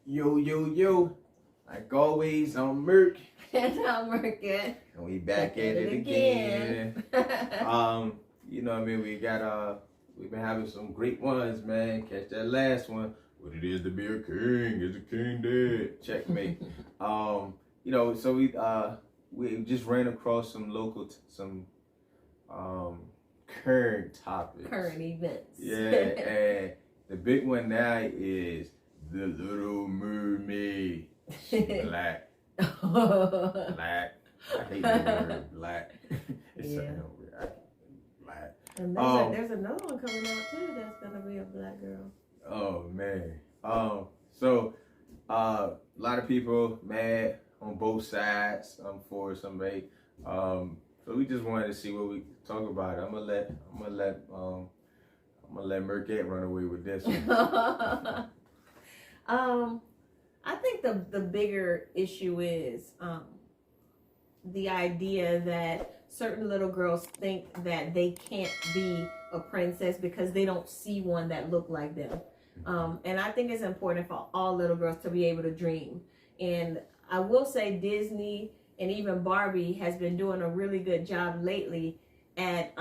Yo, yo, yo. Like always, I'm Murk. And I'm Murkette. And we back at it again. You know what I mean? We've been having some great ones, man. Catch that last one. What it is to be a king. Is a king dead? Checkmate. So we just ran across some current topics. Current events. Yeah, and the big one now is the Little Mermaid. Black. Black. I hate the word black. It's black. And there's another one coming out too that's gonna be a black girl. Oh man. So a lot of people mad on both sides. For somebody. So we just wanted to see what we talk about. I'm gonna let Murkette run away with this one. I think the bigger issue is the idea that certain little girls think that they can't be a princess because they don't see one that look like them. And I think it's important for all little girls to be able to dream. And I will say Disney and even Barbie has been doing a really good job lately at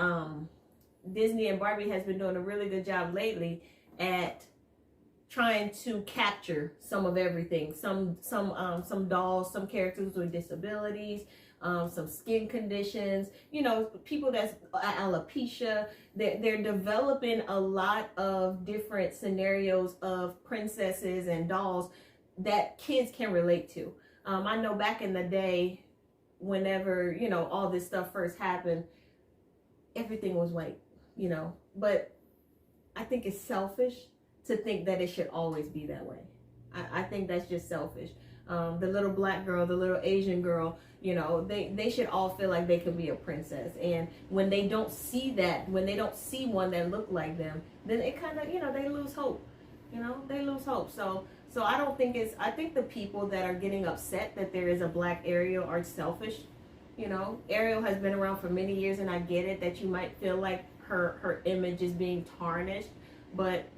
trying to capture some of everything. Some dolls, some characters with disabilities, some skin conditions, people that's alopecia. They're developing a lot of different scenarios of princesses and dolls that kids can relate to. I know back in the day, whenever, all this stuff first happened, everything was white, but I think it's selfish to think that it should always be that way. I think that's just selfish. The little black girl, the little Asian girl, they should all feel like they can be a princess. And when they don't see that, when they don't see one that look like them, then it kind of, they lose hope. They lose hope. So I don't think I think the people that are getting upset that there is a black Ariel are selfish. Ariel has been around for many years, and I get it that you might feel like her image is being tarnished, but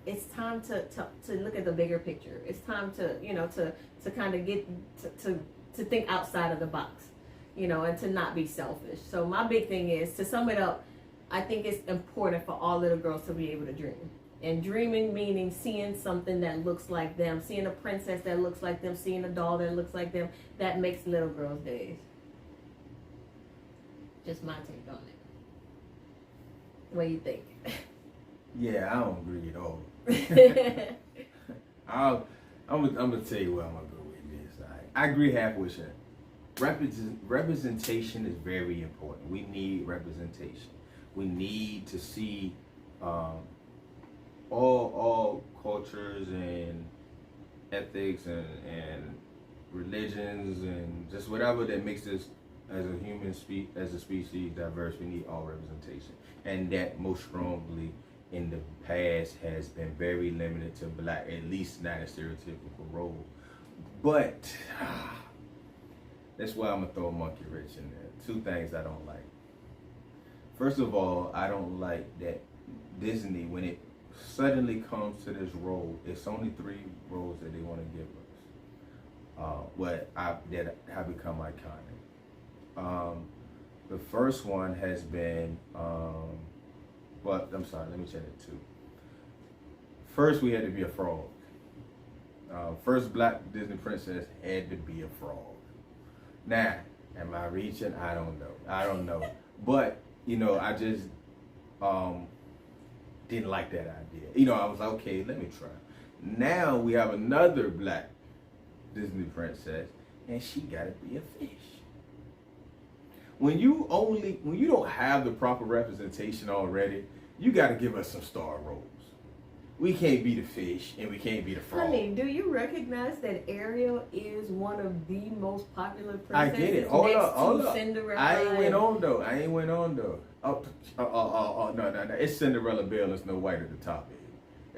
it's time to look at the bigger picture. It's time to kind of get to think outside of the box, and to not be selfish. So my big thing is, to sum it up, I think it's important for all little girls to be able to dream. And dreaming meaning seeing something that looks like them, seeing a princess that looks like them, seeing a doll that looks like them. That makes little girls' days. Just my take on it. What do you think? Yeah, I don't agree at all. I'm gonna tell you where I'm gonna go with this. I agree half with you. Representation is very important. We need representation. We need to see all cultures and ethics and religions and just whatever that makes us as a species diverse. We need all representation, and that most strongly in the past has been very limited to black, at least not a stereotypical role. But that's why I'm gonna throw Monkey Rich in there. Two things I don't like. First of all, I don't like that Disney, when it suddenly comes to this role, it's only 3 roles that they want to give us. That have become iconic. The first one has been I'm sorry, let me check it too. First, we had to be a frog. First black Disney princess had to be a frog. Now, am I reaching? I don't know. But, I just didn't like that idea. I was like, okay, let me try. Now we have another black Disney princess, and she gotta be a fish. When you don't have the proper representation already, you got to give us some star roles. We can't be the fish and we can't be the frog. Honey, do you recognize that Ariel is one of the most popular princesses? I get it. Hold up. Cinderella? I ain't went on though. No. It's Cinderella Belle and Snow White at the top.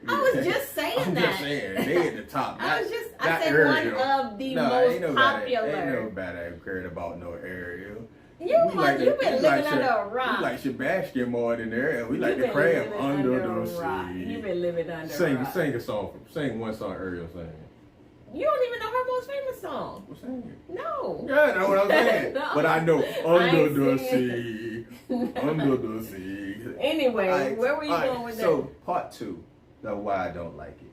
I was just saying I'm that. just saying, they at the top. I said Ariel. One of the most popular. Ain't nobody cared about no Ariel. You've been living under a rock. We like Sebastian more than Ariel. We like to cram under the sea. You've been living under a rock. Sing one song Ariel sang. You don't even know her most famous song. What's that? No. Yeah, that's what I'm saying. No. But I know Under the singing. Sea. Under the Sea. Anyway, where were you going with that? So, part two of why I don't like it.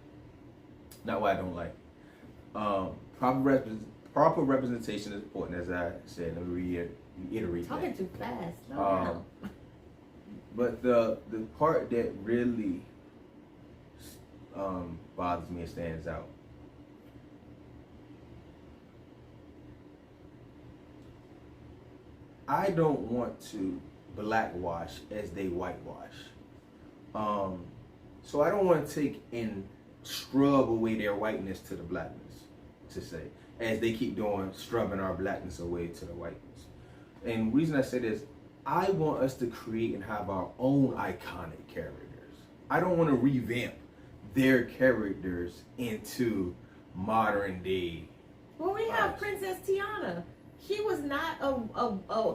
Not why I don't like it. Proper representation is important, as I said. Let me reiterate Talking that. too fast. Slow down. But the part that really bothers me and stands out. I don't want to blackwash as they whitewash. So I don't want to take and scrub away their whiteness to the blackness, to say, as they keep doing, scrubbing our blackness away to the whiteness. And the reason I say this, I want us to create and have our own iconic characters. I don't want to revamp their characters into modern day. Well, we have Princess Tiana. She was not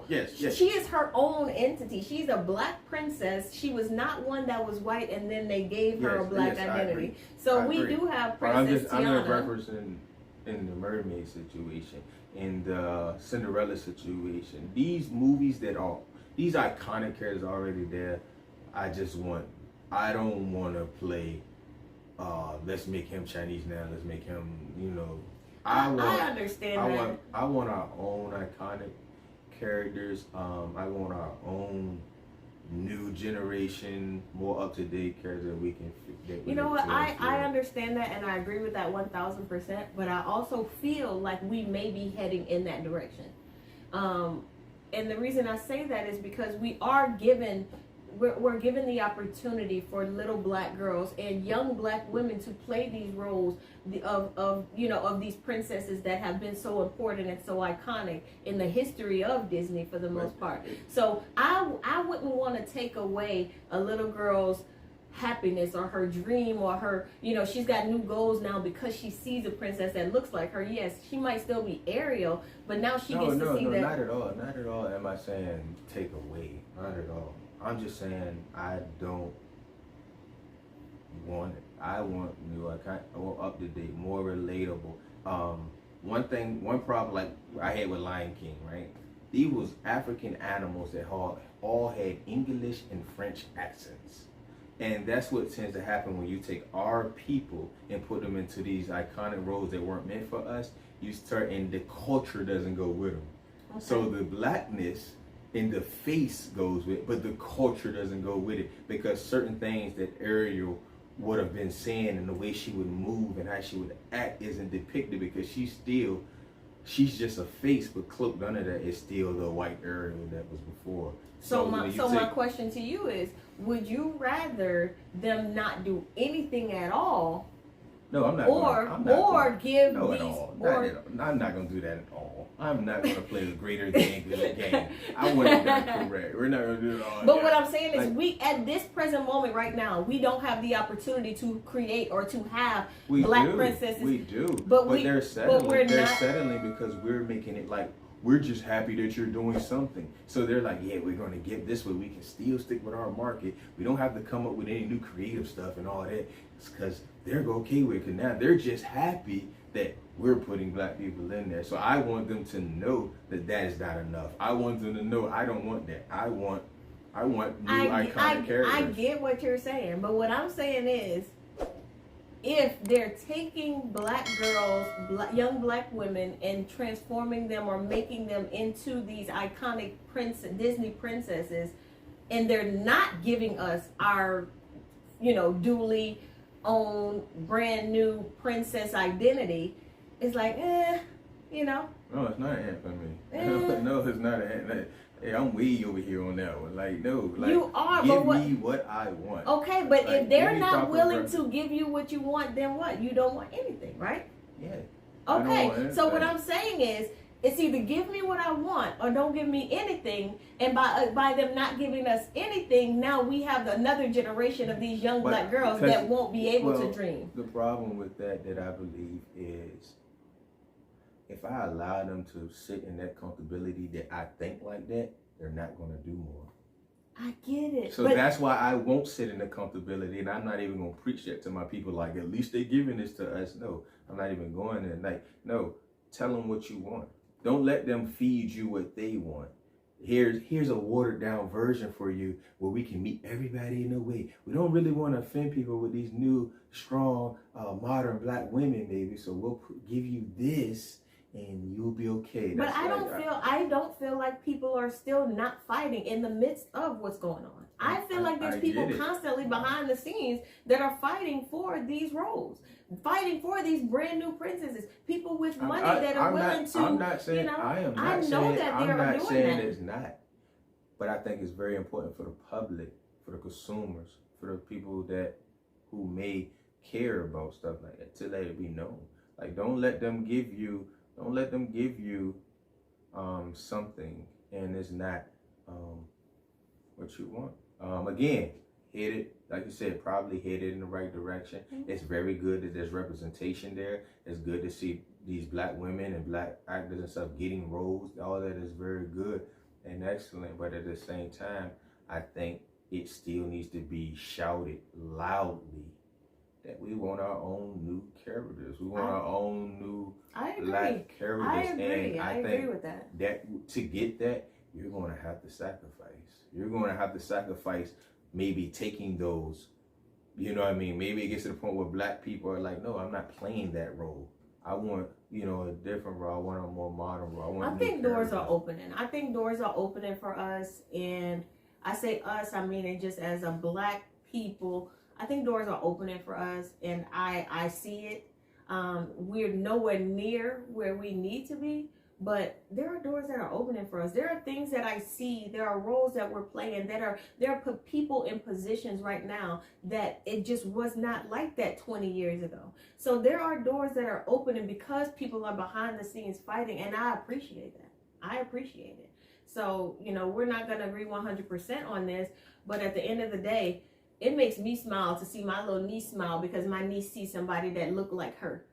Yes. She is her own entity. She's a black princess. She was not one that was white, and then they gave her a black identity. So we do have Princess Tiana. I'm just referencing in the Mermaid situation, in the Cinderella situation. These movies these iconic characters are already there. I don't want to play. Let's make him Chinese now. Let's make him, I understand that. I want our own iconic characters. I want our own new generation, more up to date characters that we can. You know what? I understand that, and I agree with that 1,000%. But I also feel like we may be heading in that direction. And the reason I say that is because we're given the opportunity for little black girls and young black women to play these roles of these princesses that have been so important and so iconic in the history of Disney for the most part. So I wouldn't want to take away a little girl's happiness or her dream or her, she's got new goals now because she sees a princess that looks like her. Yes, she might still be Ariel, but now she gets to see that. Not at all. Not at all am I saying take away. Not at all. I'm just saying I don't want it. I want new, I want up to date, more relatable. One problem like I had with Lion King, right? These was African animals that all had English and French accents. And that's what tends to happen when you take our people and put them into these iconic roles that weren't meant for us. You start, and the culture doesn't go with them. Okay. So the blackness in the face goes with, but the culture doesn't go with it, because certain things that Ariel would have been saying and the way she would move and how she would act isn't depicted, because she's just a face, but cloaked under that is still the white Ariel that was before. So my question to you is, would you rather them not do anything at all? No, I'm not. I'm not going to do that at all. I'm not going to play the greater than good game. I want to be correct. We're not going to do it all. But what I'm saying is, we at this present moment right now, we don't have the opportunity to create or to have black princesses. We do, but they're settling. They're settling because we're making it like we're just happy that you're doing something. So they're like, yeah, we're going to give this way. We can still stick with our market. We don't have to come up with any new creative stuff and all that. It's because they're okay with it. Because now they're just happy that we're putting black people in there. So I want them to know that that is not enough. I want them to know I don't want that. I want new iconic characters. I get what you're saying, but what I'm saying is, if they're taking black girls, young black women, and transforming them or making them into these iconic Disney princesses, and they're not giving us our, duly owned brand new princess identity, it's like, No, it's not a hint for me. No, it's not a hint. Hey, I'm way over here on that one. Like, no. Like, you are, give me what I want. Okay, but like, if they're not willing to give you what you want, then what? You don't want anything, right? Yeah. Okay, so what I'm saying is, it's either give me what I want or don't give me anything. And by them not giving us anything, now we have another generation of these young black girls that won't be able to dream. The problem with that I believe is, if I allow them to sit in that comfortability that I think like that, they're not going to do more. I get it. So that's why I won't sit in the comfortability, and I'm not even gonna preach that to my people. Like, at least they're giving this to us. No, I'm not even going there. Like, no, tell them what you want. Don't let them feed you what they want. Here's a watered down version for you where we can meet everybody in a way. We don't really want to offend people with these new, strong, modern black women, maybe. So we'll give you this, and you'll be okay. But I don't feel like people are still not fighting in the midst of what's going on. I feel like there's people constantly behind the scenes that are fighting for these roles, fighting for these brand new princesses, people with money that are willing to. I'm not saying, you know, I am not I know saying, that I'm they're not doing saying that. it's not. But I think it's very important for the public, for the consumers, for the people who may care about stuff like that, to let it be known. Like, don't let them give you something and it's not what you want. Again, headed, like you said, probably headed in the right direction. Mm-hmm. It's very good that there's representation there. It's good to see these black women and black actors and stuff getting roles. All that is very good and excellent. But at the same time, I think it still needs to be shouted loudly that we want our own new characters. We want our own new black characters. I agree. And I agree with that. That to get that, you're going to have to sacrifice. You're going to have to sacrifice maybe taking those, you know what I mean? Maybe it gets to the point where black people are like, no, I'm not playing that role. I want, a different role. I want a more modern role. I think doors are opening. I think doors are opening for us. And I say us, I mean it just as a black people. I think doors are opening for us, and I see it. We're nowhere near where we need to be, but there are doors that are opening for us. There are things that I see. There are roles that we're playing there are people in positions right now that it just was not like that 20 years ago. So there are doors that are opening because people are behind the scenes fighting, and I appreciate that. I appreciate it. So, we're not going to agree 100% on this, but at the end of the day, it makes me smile to see my little niece smile because my niece sees somebody that looked like her.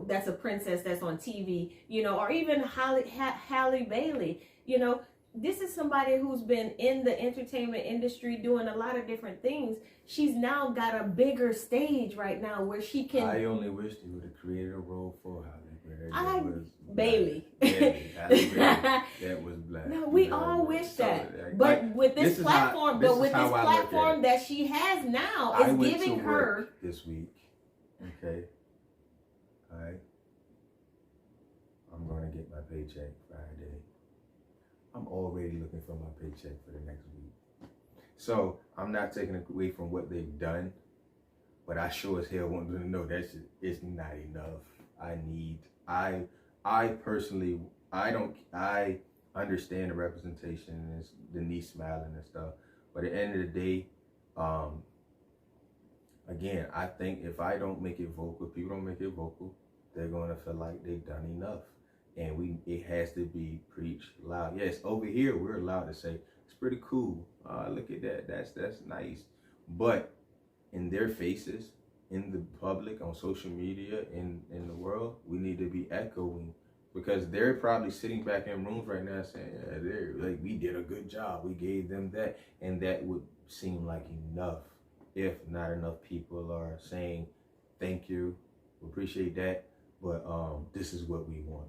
That's a princess that's on TV, or even Halle Bailey. This is somebody who's been in the entertainment industry doing a lot of different things. She's now got a bigger stage right now where she can. I only wish they would have created a role for Halle Bailey. That was black. No, we all wish that. But with this platform, that she has now, is giving her this week. Okay. All right. I'm gonna get my paycheck Friday. I'm already looking for my paycheck for the next week. So I'm not taking away from what they've done, but I sure as hell want them to know that it's not enough. I personally, I understand the representation and the niece smiling and stuff, but at the end of the day, again, I think if I don't make it vocal, people don't make it vocal, they're going to feel like they've done enough. And it has to be preached loud. Yes, over here, we're allowed to say, it's pretty cool. Look at that. That's nice. But in their faces, in the public, on social media, in the world, we need to be echoing, because they're probably sitting back in rooms right now saying, yeah, we did a good job. We gave them that. And that would seem like enough if not enough people are saying, thank you, we appreciate that, but this is what we want.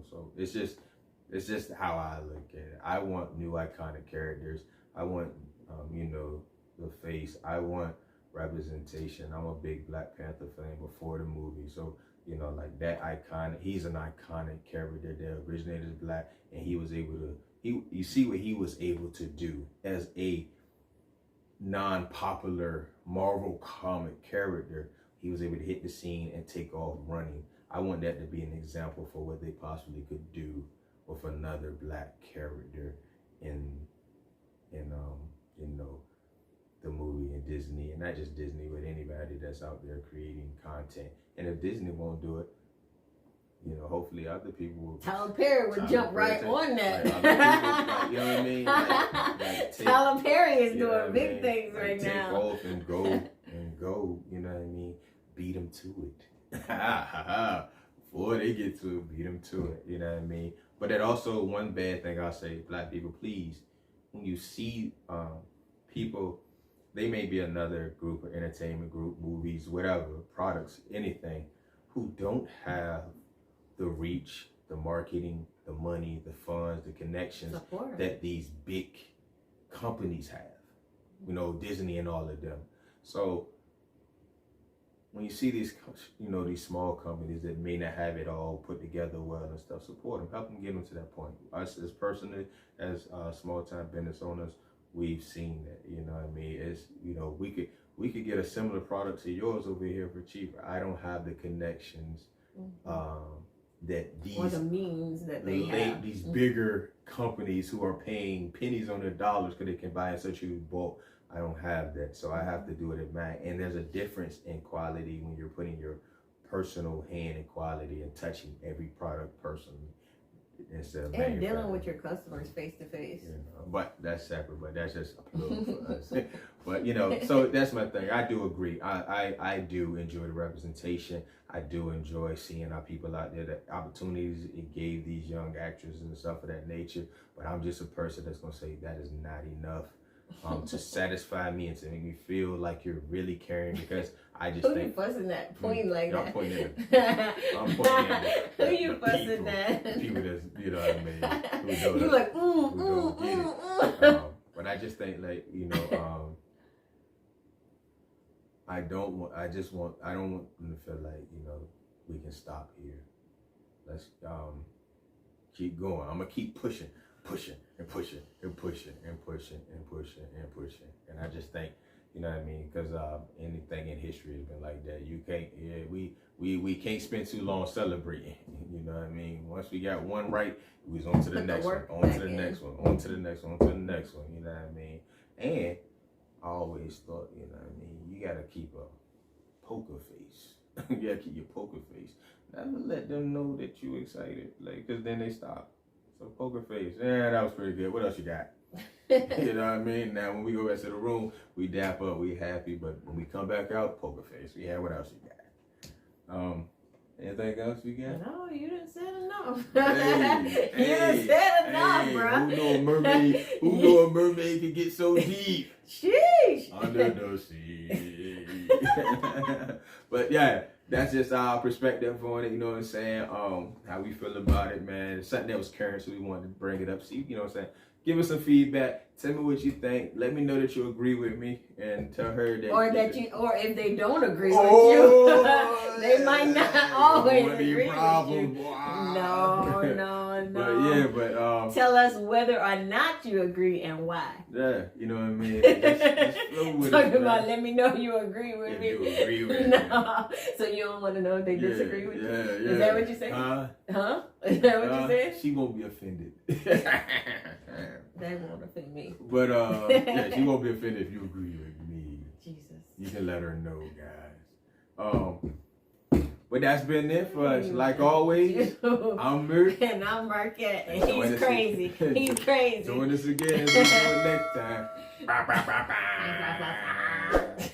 So it's just how I look at it. I want new iconic characters. I want, the face. I want representation. I'm a big Black Panther fan before the movie. So, like that iconic, he's an iconic character that originated as black, and he was able to, you see what he was able to do as a non-popular Marvel comic character. He was able to hit the scene and take off running. I want that to be an example for what they possibly could do with another black character in the movie in Disney, and not just Disney, but anybody that's out there creating content. And if Disney won't do it, hopefully other people will. Tyler Perry would jump right on that. Like people, you know what I mean? Tyler Perry is doing big things right now. Take off and go. You know what I mean? Beat them to it. Before they get to it, beat them to it. You know what I mean? But that also one bad thing I'll say, black people, please when you see people, they may be another group, or entertainment group, movies, whatever, products, anything, who don't have the reach, the marketing, the money, the funds, the connections that these big companies have. You know, Disney and all of them. So when you see these, you know, these small companies that may not have it all put together well and stuff, support them, help them get them to that point. Us as personally, as small time business owners, we've seen that. You know what I mean? It's, you know, we could get a similar product to yours over here for cheaper. I don't have the connections that these, or the means that they have. These bigger companies who are paying pennies on their dollars because they can buy in such huge bulk. I don't have that, so I have to do it at mine. And there's a difference in quality when you're putting your personal hand in quality and touching every product personally instead of and dealing with your customers face to face. You know, but that's separate. But that's just a plug for us. But you know, so that's my thing. I do agree. I do enjoy the representation. I do enjoy seeing our people out there, the opportunities it gave these young actresses and stuff of that nature. But I'm just a person that's gonna say that is not enough. To satisfy me and to make me feel like you're really caring, because I just think. Who you fussing at? Pointing like that. I'm pointing at I'm pointing at Who you fussing at? People that's, you know what I mean. You like, but I just think, like, you know, I don't want them to feel like, you know, we can stop here. Let's keep going. I'm gonna keep pushing and pushing and pushing and pushing and pushing and pushing. And I just think, you know what I mean, because anything in history has been like that. You can't, we can't spend too long celebrating. You know what I mean? Once we got one right, we was on to the next one, on to the next one, on to the next one, on to the next one. You know what I mean? And I always thought, you know what I mean, you gotta keep a poker face. You gotta keep your poker face. Never let them know that you excited, like, because then they stop. So poker face, yeah, that was pretty good. What else you got? You know what I mean? Now when we go back to the room, we dap up, we happy, but when we come back out, poker face. Yeah, what else you got? Anything else you got? No, you didn't say enough. Hey, you didn't say enough, bro. Who know a mermaid? Who know a mermaid can get so deep? Sheesh. Under the sea. But yeah. That's just our perspective on it, you know what I'm saying? How we feel about it, man. It's something that was current, so we wanted to bring it up. See, you know what I'm saying? Give us some feedback. Tell me what you think. Let me know that you agree with me, and tell her that. Or if they don't agree with you, they might not always agree with you. No. But tell us whether or not you agree and why. Yeah, you know what I mean. Just flow with Talking about, let me know you agree with me. You agree with me. No, so you don't want to know if they disagree with you. Yeah. Is that what you say? Huh? Is that what you said? She won't be offended. That won't offend me. But yeah, she won't be offended if you agree with me. Jesus. You can let her know, guys. But that's been it for us. Like always, I'm Murk. And I'm Murkette. And he's crazy. He's crazy. Join us again. Until next time.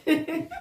Bye.